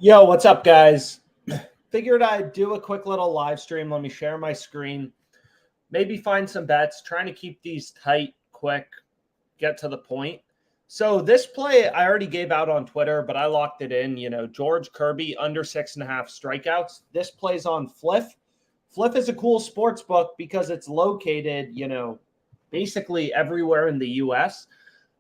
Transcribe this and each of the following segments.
Yo, what's up, guys? Figured I'd do a quick little live stream. Let me share my screen. Maybe find some bets. Trying to keep these tight, quick, get to the point. So this play I already gave out on Twitter, but I locked it in. George Kirby under 6.5 strikeouts. This plays on Fliff. Fliff is a cool sports book because it's located, basically everywhere in the U.S.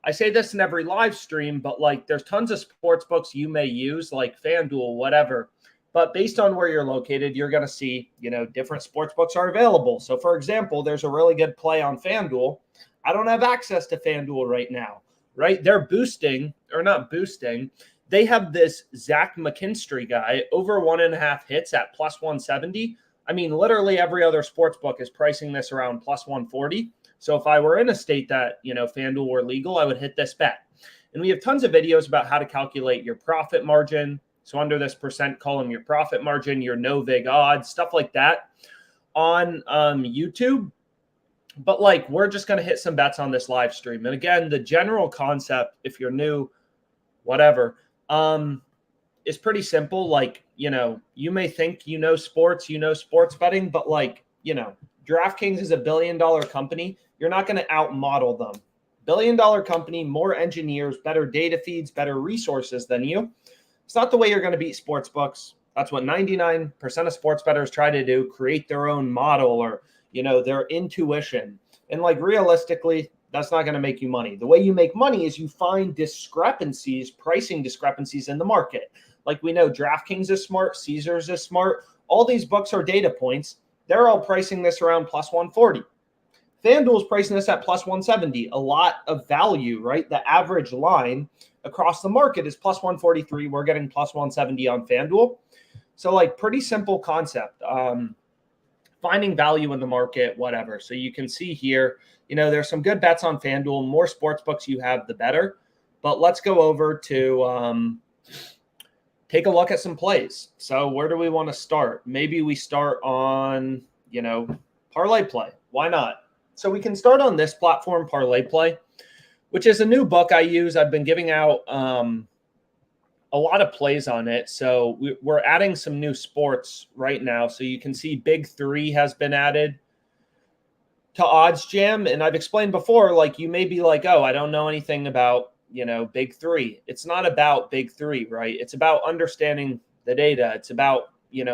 I say this in every live stream, but there's tons of sports books you may use, like FanDuel, whatever. But based on where you're located, you're going to see, different sports books are available. So, for example, there's a really good play on FanDuel. I don't have access to FanDuel right now, right? They're boosting, or not boosting. They have this Zach McKinstry guy over 1.5 hits at plus 170. I mean, literally every other sports book is pricing this around plus 140. So if I were in a state that, FanDuel were legal, I would hit this bet. And we have tons of videos about how to calculate your profit margin. So under this percent column, your profit margin, your no vig odds, stuff like that on YouTube. But we're just going to hit some bets on this live stream. And again, the general concept, if you're new, whatever, is pretty simple. You may think sports betting, but DraftKings is $1 billion company. You're not going to outmodel them. $1 billion company, more engineers, better data feeds, better resources than you. It's not the way you're going to beat sports books. That's what 99% of sports bettors try to do, create their own model or, their intuition. And realistically, that's not going to make you money. The way you make money is you find discrepancies, pricing discrepancies in the market. We know DraftKings is smart, Caesars is smart. All these books are data points. They're all pricing this around plus 140. FanDuel's pricing this at plus 170. A lot of value, right? The average line across the market is plus 143. We're getting plus 170 on FanDuel. So pretty simple concept. Finding value in the market, whatever. So you can see here, there's some good bets on FanDuel. More sports books you have, the better. But let's go over to take a look at some plays. So where do we want to start? Maybe we start on, ParlayPlay. Why not? So we can start on this platform, ParlayPlay, which is a new book I use. I've been giving out a lot of plays on it. So we're adding some new sports right now. So you can see Big 3 has been added to Odds Jam. And I've explained before, you may be oh, I don't know anything about, Big 3. It's not about Big 3, right? It's about understanding the data. It's about,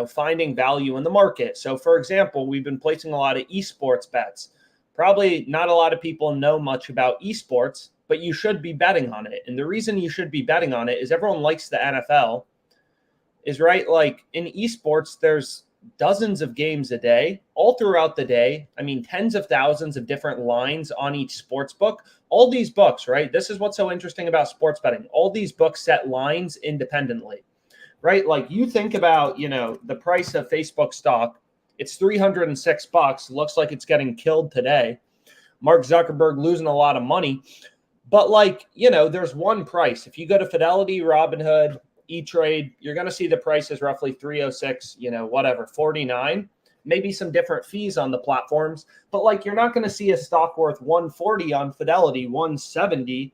finding value in the market. So for example, we've been placing a lot of esports bets. Probably not a lot of people know much about esports, but you should be betting on it. And the reason you should be betting on it is everyone likes the NFL, is right. In esports, there's dozens of games a day, all throughout the day. I mean, tens of thousands of different lines on each sports book. All these books, right? This is what's so interesting about sports betting. All these books set lines independently, right? You think about, the price of Facebook stock. It's $306. Looks like it's getting killed today. Mark Zuckerberg losing a lot of money. But there's one price. If you go to Fidelity, Robinhood, E-Trade, you're going to see the price is roughly 306, 49. Maybe some different fees on the platforms. But you're not going to see a stock worth 140 on Fidelity, 170,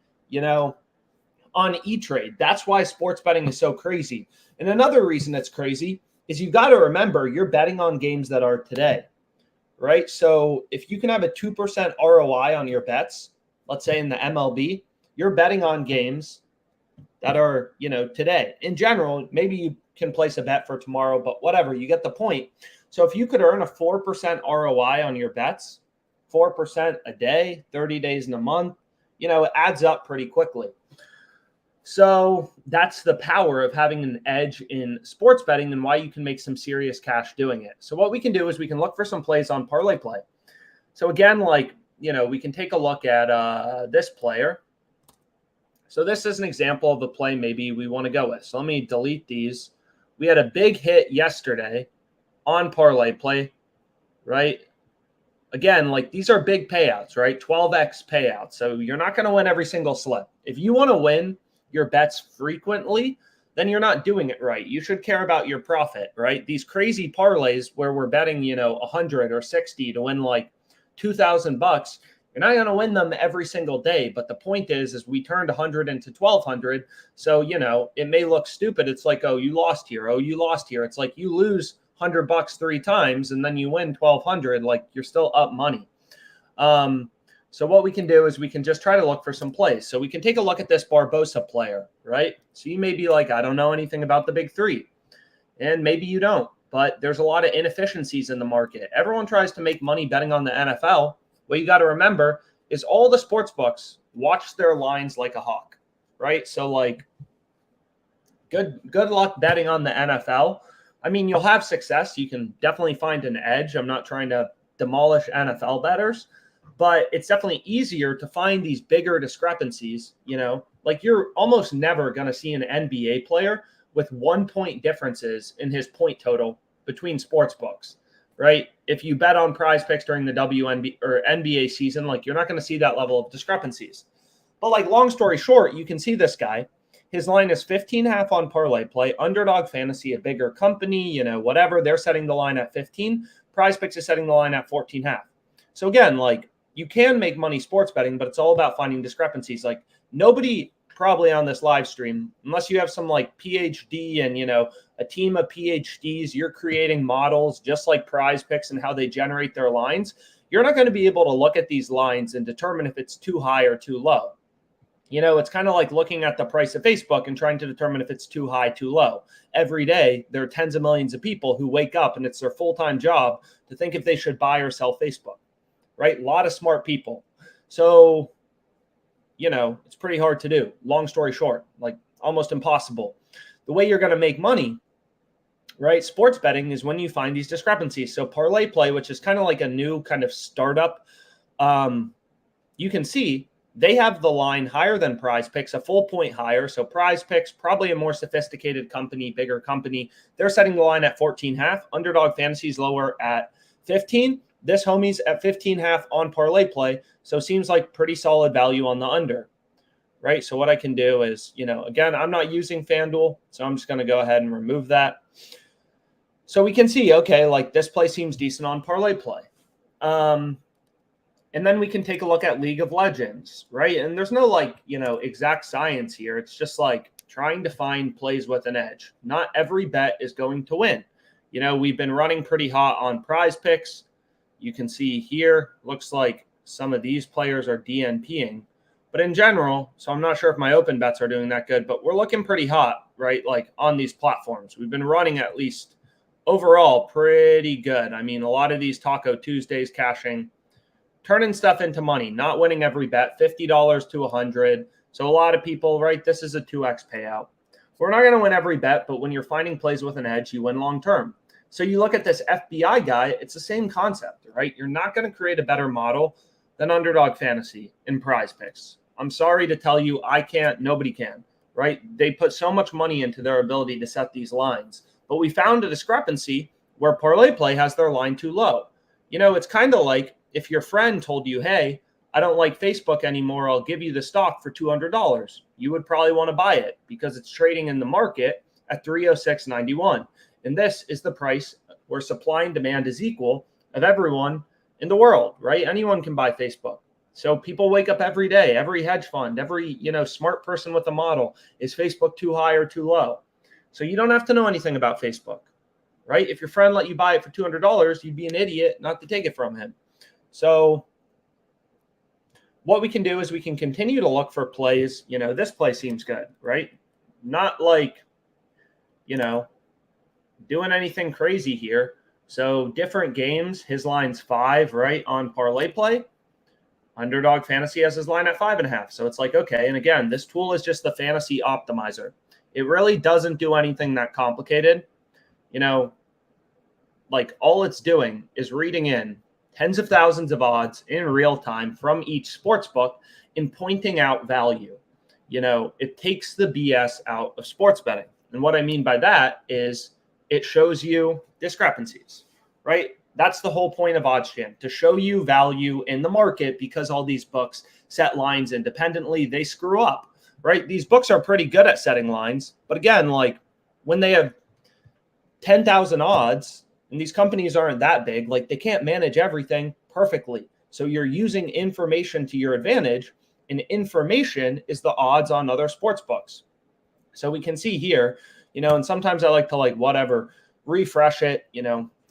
on E-Trade. That's why sports betting is so crazy. And another reason it's crazy is you got to remember you're betting on games that are today, right? So if you can have a 2% ROI on your bets, let's say in the MLB, you're betting on games that are, today. In general, maybe you can place a bet for tomorrow, but whatever, you get the point. So if you could earn a 4% ROI on your bets, 4% a day, 30 days in a month, it adds up pretty quickly. So that's the power of having an edge in sports betting and why you can make some serious cash doing it. So what we can do is we can look for some plays on ParlayPlay. So again, we can take a look at this player. So this is an example of a play maybe we want to go with. So let me delete these. We had a big hit yesterday on ParlayPlay, right? Again, these are big payouts, right? 12x payouts. So you're not going to win every single slip. If you want to win your bets frequently, then you're not doing it right. You should care about your profit, right? These crazy parlays where we're betting, 100 or 60 to win $2,000. You're not going to win them every single day, but the point is we turned 100 into 1,200. So, it may look stupid. It's like, oh, you lost here. Oh, you lost here. It's like you lose $100 3 times and then you win 1,200. Like you're still up money. So what we can do is we can just try to look for some plays. So we can take a look at this Barbosa player, right? So you may be like, I don't know anything about the big three. And maybe you don't, but there's a lot of inefficiencies in the market. Everyone tries to make money betting on the NFL. What you got to remember is all the sports books watch their lines like a hawk, right? So like good luck betting on the NFL. I mean, you'll have success. You can definitely find an edge. I'm not trying to demolish NFL bettors, but it's definitely easier to find these bigger discrepancies. Like you're almost never going to see an NBA player with 1 point differences in his point total between sports books, right? If you bet on PrizePicks during the WNBA or NBA season, like you're not going to see that level of discrepancies. But like long story short, you can see this guy. His line is 15.5 on ParlayPlay. Underdog Fantasy, a bigger company, whatever. They're setting the line at 15. PrizePicks is setting the line at 14.5. So again, like you can make money sports betting, but it's all about finding discrepancies. Like nobody probably on this live stream, unless you have some like PhD and, a team of PhDs, you're creating models just like PrizePicks and how they generate their lines. You're not going to be able to look at these lines and determine if it's too high or too low. It's kind of like looking at the price of Facebook and trying to determine if it's too high, too low. Every day, there are tens of millions of people who wake up and it's their full-time job to think if they should buy or sell Facebook, right? A lot of smart people. So, it's pretty hard to do. Long story short, like almost impossible. The way you're going to make money, right? Sports betting is when you find these discrepancies. So ParlayPlay, which is kind of like a new kind of startup, you can see they have the line higher than PrizePicks, a full point higher. So PrizePicks, probably a more sophisticated company, bigger company. They're setting the line at 14.5. Underdog Fantasy is lower at 15. This homie's at 15.5 on ParlayPlay. So seems like pretty solid value on the under, right? So what I can do is, again, I'm not using FanDuel, so I'm just going to go ahead and remove that. So we can see, okay, like this play seems decent on ParlayPlay. And then we can take a look at League of Legends, right? And there's no exact science here. It's just like trying to find plays with an edge. Not every bet is going to win. We've been running pretty hot on PrizePicks. You can see here, looks like some of these players are DNPing. But in general, so I'm not sure if my open bets are doing that good, but we're looking pretty hot, right? Like on these platforms. We've been running at least overall pretty good. I mean, a lot of these Taco Tuesdays cashing, turning stuff into money, not winning every bet, $50 to $100. So a lot of people, right, this is a 2x payout. We're not going to win every bet, but when you're finding plays with an edge, you win long term. So you look at this FBI guy, it's the same concept, right? You're not going to create a better model than Underdog Fantasy and PrizePicks. I'm sorry to tell you, I can't, nobody can, right? They put so much money into their ability to set these lines. But we found a discrepancy where ParlayPlay has their line too low. It's kind of like if your friend told you, hey, I don't like Facebook anymore, I'll give you the stock for $200. You would probably want to buy it because it's trading in the market at $306.91. And this is the price where supply and demand is equal of everyone in the world, right? Anyone can buy Facebook. So people wake up every day, every hedge fund, every, smart person with a model. Is Facebook too high or too low? So you don't have to know anything about Facebook, right? If your friend let you buy it for $200, you'd be an idiot not to take it from him. So what we can do is we can continue to look for plays. This play seems good, right? Not like, doing anything crazy here. So different games, his line's 5, right, on ParlayPlay. Underdog Fantasy has his line at 5.5. So it's like, okay. And again, this tool is just the fantasy optimizer. It really doesn't do anything that complicated. Like all it's doing is reading in tens of thousands of odds in real time from each sports book and pointing out value. It takes the BS out of sports betting. And what I mean by that is it shows you discrepancies, right? That's the whole point of OddsJam, to show you value in the market, because all these books set lines independently. They screw up, right? These books are pretty good at setting lines. But again, like when they have 10,000 odds and these companies aren't that big, like they can't manage everything perfectly. So you're using information to your advantage, and information is the odds on other sports books. So we can see here, and sometimes I like to refresh it,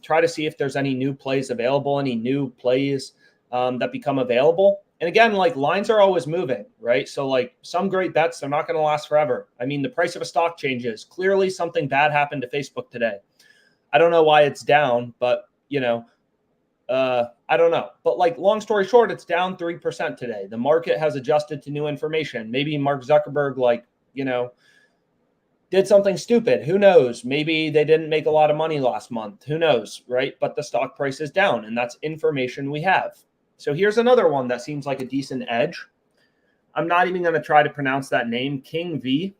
try to see if there's any new plays available, any new plays that become available. And again, lines are always moving, right? So some great bets, they're not going to last forever. I mean, the price of a stock changes. Clearly something bad happened to Facebook today. I don't know why it's down, but I don't know. But long story short, it's down 3% today. The market has adjusted to new information. Maybe Mark Zuckerberg, did something stupid. Who knows? Maybe they didn't make a lot of money last month. Who knows, right? But the stock price is down, and that's information we have. So here's another one that seems like a decent edge. I'm not even going to try to pronounce that name, King V.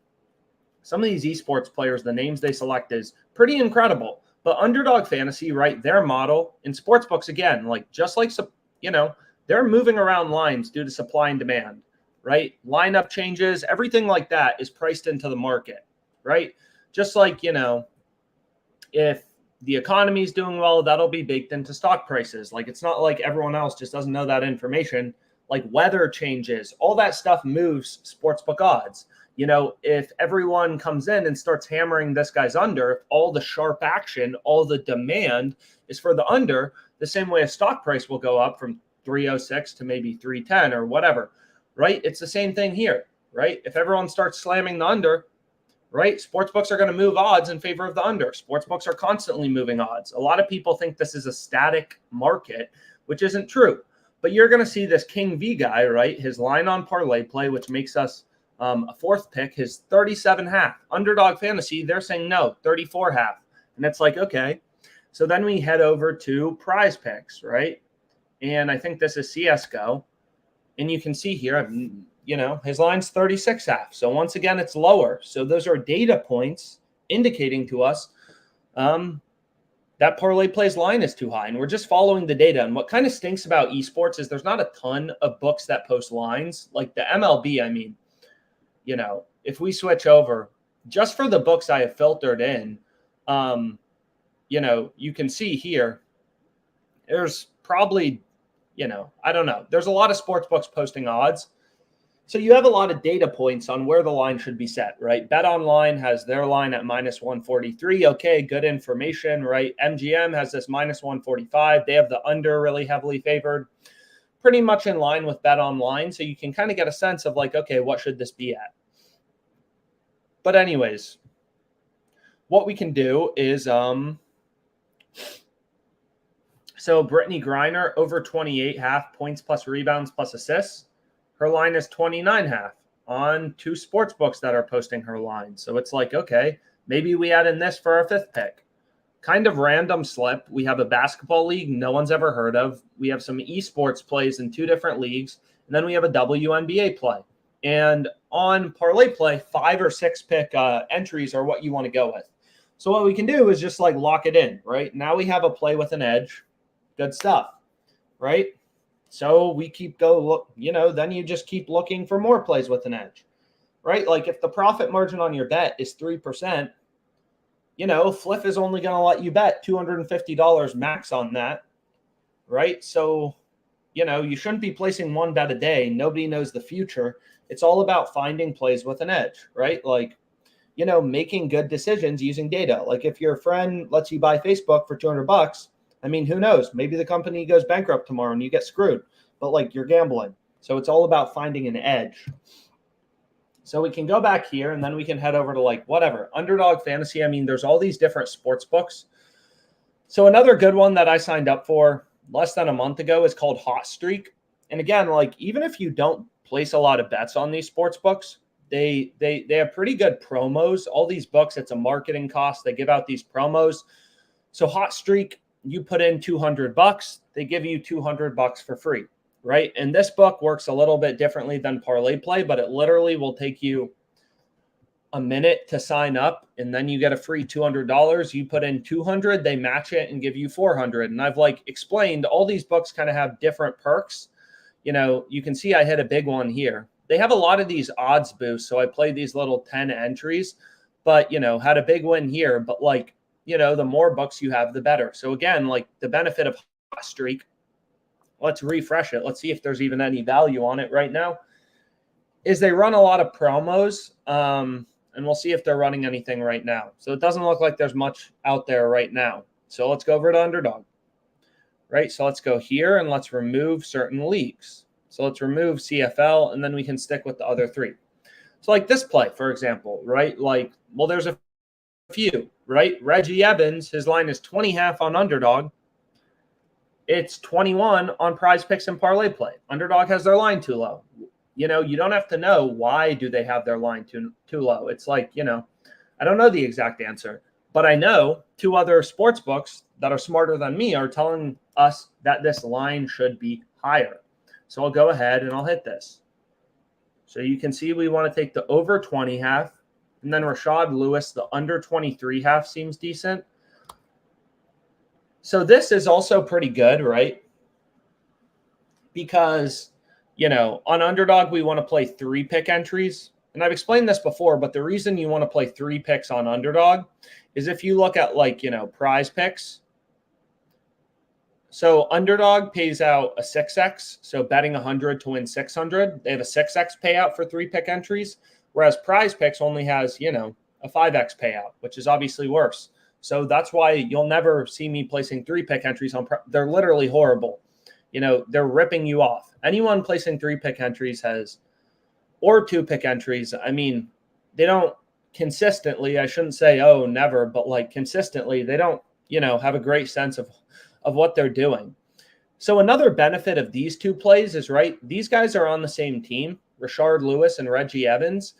Some of these esports players, the names they select is pretty incredible. But Underdog Fantasy, right, their model in sportsbooks, again, they're moving around lines due to supply and demand, right? Lineup changes, everything like that is priced into the market, right? Just if the economy is doing well, that'll be baked into stock prices. It's not like everyone else just doesn't know that information. Weather changes, all that stuff moves sportsbook odds. If everyone comes in and starts hammering this guy's under, all the sharp action, all the demand is for the under, the same way a stock price will go up from 306 to maybe 310 or whatever, right? It's the same thing here, right? If everyone starts slamming the under, right, sportsbooks are going to move odds in favor of the under. Sportsbooks are constantly moving odds. A lot of people think this is a static market, which isn't true. But you're going to see this King V guy, right? His line on ParlayPlay, which makes us a fourth pick, his 37.5. Underdog Fantasy, they're saying no, 34.5. And it's okay. So then we head over to PrizePicks, right? And I think this is CSGO. And you can see here, his line's 36.5. So once again, it's lower. So those are data points indicating to us that ParlayPlay's line is too high. And we're just following the data. And what kind of stinks about esports is there's not a ton of books that post lines. Like the MLB, I mean, if we switch over, just for the books I have filtered in, you can see here, there's probably, I don't know. There's a lot of sports books posting odds. So you have a lot of data points on where the line should be set, right? Bet Online has their line at -143. Okay, good information, right? MGM has this -145. They have the under really heavily favored, pretty much in line with Bet Online. So you can kind of get a sense of okay, what should this be at? But anyways, what we can do is, so Brittany Griner over 28.5 points plus rebounds plus assists. Her line is 29.5 on 2 sports books that are posting her line. So it's okay, maybe we add in this for our 5th pick. Kind of random slip. We have a basketball league no one's ever heard of. We have some esports plays in 2 different leagues. And then we have a WNBA play. And on ParlayPlay, 5 or 6 pick entries are what you want to go with. So what we can do is just lock it in, right? Now we have a play with an edge. Good stuff, right? So we keep then you just keep looking for more plays with an edge, right? If the profit margin on your bet is 3%, Fliff is only going to let you bet $250 max on that, right? So, you shouldn't be placing one bet a day. Nobody knows the future. It's all about finding plays with an edge, right? Making good decisions using data. If your friend lets you buy Facebook for $200, I mean, who knows? Maybe the company goes bankrupt tomorrow and you get screwed, but you're gambling. So it's all about finding an edge. So we can go back here and then we can head over to whatever. Underdog Fantasy. I mean, there's all these different sports books. So another good one that I signed up for less than a month ago is called Hot Streak. And again, even if you don't place a lot of bets on these sports books, they have pretty good promos. All these books, it's a marketing cost. They give out these promos. So Hot Streak, you put in $200, they give you $200 for free, right? And this book works a little bit differently than ParlayPlay, but it literally will take you a minute to sign up, and then you get a free $200. You put in $200, they match it and give you $400. And I've explained all these books kind of have different perks. You can see I hit a big one here. They have a lot of these odds boosts, so I played these little 10 entries, but had a big win here. But the more books you have, the better. So again, the benefit of Hot Streak let's refresh it. Let's see if there's even any value on it right now. Is they run a lot of promos, and we'll see if they're running anything right now. So it doesn't look like there's much out there right now. So let's go over to Underdog, right? So let's go here and let's remove certain leagues. So let's remove CFL, and then we can stick with the other three. So like this play, for example, right? Like, well, there's a few, right? Reggie Evans, his line is 20.5 on Underdog. It's 21 on PrizePicks and ParlayPlay. Underdog has their line too low. You know, you don't have to know why do they have their line too low. It's like, you know, I don't know the exact answer, but I know two other sports books that are smarter than me are telling us that this line should be higher. So I'll go ahead and I'll hit this. So you can see we want to take the over 20.5, and then Rashard Lewis, the under 23.5 seems decent. So this is also pretty good, right? Because, you know, on Underdog, we want to play 3-pick entries. And I've explained this before, but the reason you want to play 3 picks on Underdog is if you look at, like, you know, PrizePicks. So Underdog pays out a 6x, so betting 100 to win 600. They have a 6x payout for 3-pick entries, whereas PrizePicks only has, you know, a 5x payout, which is obviously worse. So that's why you'll never see me placing 3-pick entries on. They're literally horrible. You know, they're ripping you off. Anyone placing 3-pick entries has, or 2-pick entries. I mean, they don't consistently, I shouldn't say, oh, never, but like consistently, they don't, you know, have a great sense of what they're doing. So another benefit of these two plays is, right, these guys are on the same team, Rashard Lewis and Reggie Evans,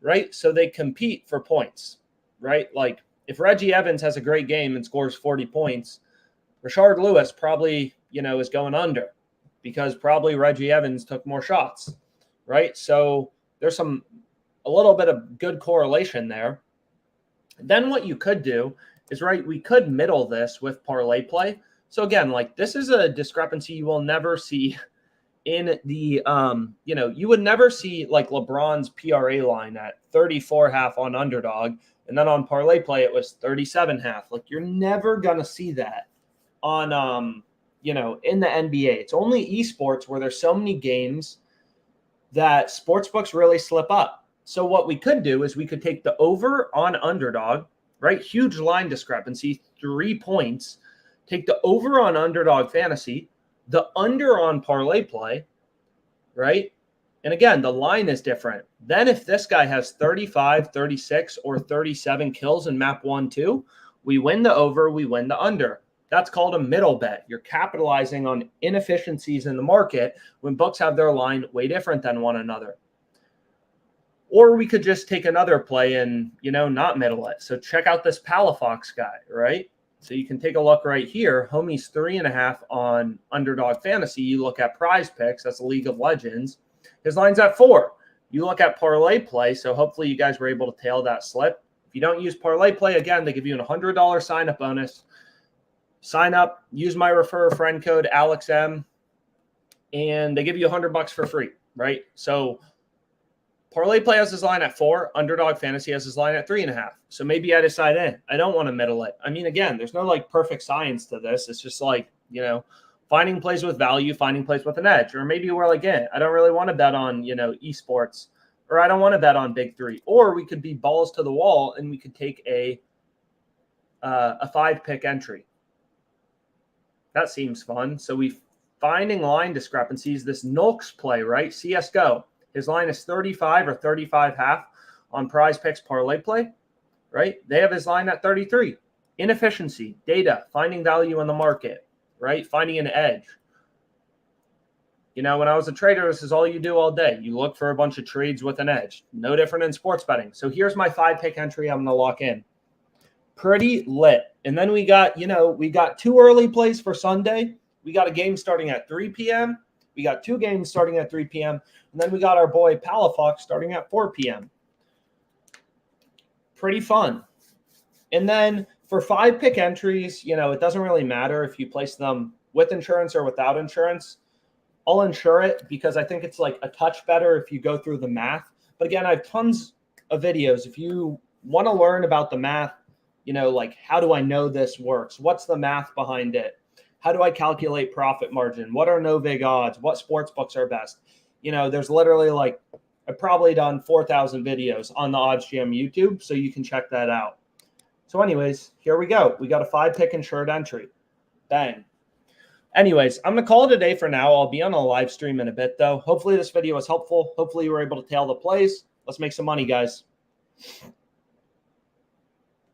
right? So they compete for points, right? Like if Reggie Evans has a great game and scores 40 points, Rashard Lewis probably, you know, is going under because probably Reggie Evans took more shots, right? So there's a little bit of good correlation there. Then what you could do is, right, we could middle this with ParlayPlay. So again, like this is a discrepancy you will never see in the, you know, you would never see like LeBron's PRA line at 34.5 on Underdog. And then on ParlayPlay, it was 37.5. Like you're never going to see that on, you know, in the NBA. It's only esports where there's so many games that sportsbooks really slip up. So what we could do is we could take the over on Underdog, right? Huge line discrepancy, 3 points. Take the over on Underdog Fantasy, the under on ParlayPlay, right? And again, the line is different. Then if this guy has 35, 36, or 37 kills in map 1-2, we win the over, we win the under. That's called a middle bet. You're capitalizing on inefficiencies in the market when books have their line way different than one another. Or we could just take another play and, you know, not middle it. So check out this Palafox guy, right? So you can take a look right here. Homie's 3.5 on Underdog Fantasy. You look at PrizePicks, that's a League of Legends. His line's at 4. You look at ParlayPlay, so hopefully you guys were able to tail that slip. If you don't use ParlayPlay, again, they give you a $100 sign-up bonus. Sign up, use my refer a friend code, ALEXM, and they give you $100 for free, right? So ParlayPlay has his line at 4. Underdog Fantasy has his line at 3.5. So maybe I decide, I don't want to middle it. I mean, again, there's no like perfect science to this. It's just like, you know, finding plays with value, finding plays with an edge. Or maybe we're like, I don't really want to bet on, you know, esports, or I don't want to bet on big 3. Or we could be balls to the wall and we could take a 5-pick entry. That seems fun. So we finding line discrepancies, this Nulks play, right? CSGO. His line is 35 or 35.5 on PrizePicks ParlayPlay, right? They have his line at 33. Inefficiency, data, finding value in the market, right? Finding an edge. You know, when I was a trader, this is all you do all day. You look for a bunch of trades with an edge. No different in sports betting. So here's my 5-pick entry I'm going to lock in. Pretty lit. And then we got, you know, we got 2 early plays for Sunday. We got a game starting at 3 p.m. We got 2 games starting at 3 p.m. And then we got our boy Palafox starting at 4 p.m. Pretty fun. And then for 5-pick entries, you know, it doesn't really matter if you place them with insurance or without insurance. I'll insure it because I think it's like a touch better if you go through the math. But again, I have tons of videos. If you want to learn about the math, you know, like how do I know this works? What's the math behind it? How do I calculate profit margin? What are no vig odds? What sports books are best? You know, there's literally like, I've probably done 4,000 videos on the OddsJam YouTube, so you can check that out. So anyways, here we go. We got a 5-pick insured entry. Bang. Anyways, I'm going to call it a day for now. I'll be on a live stream in a bit, though. Hopefully this video was helpful. Hopefully you were able to tail the plays. Let's make some money, guys.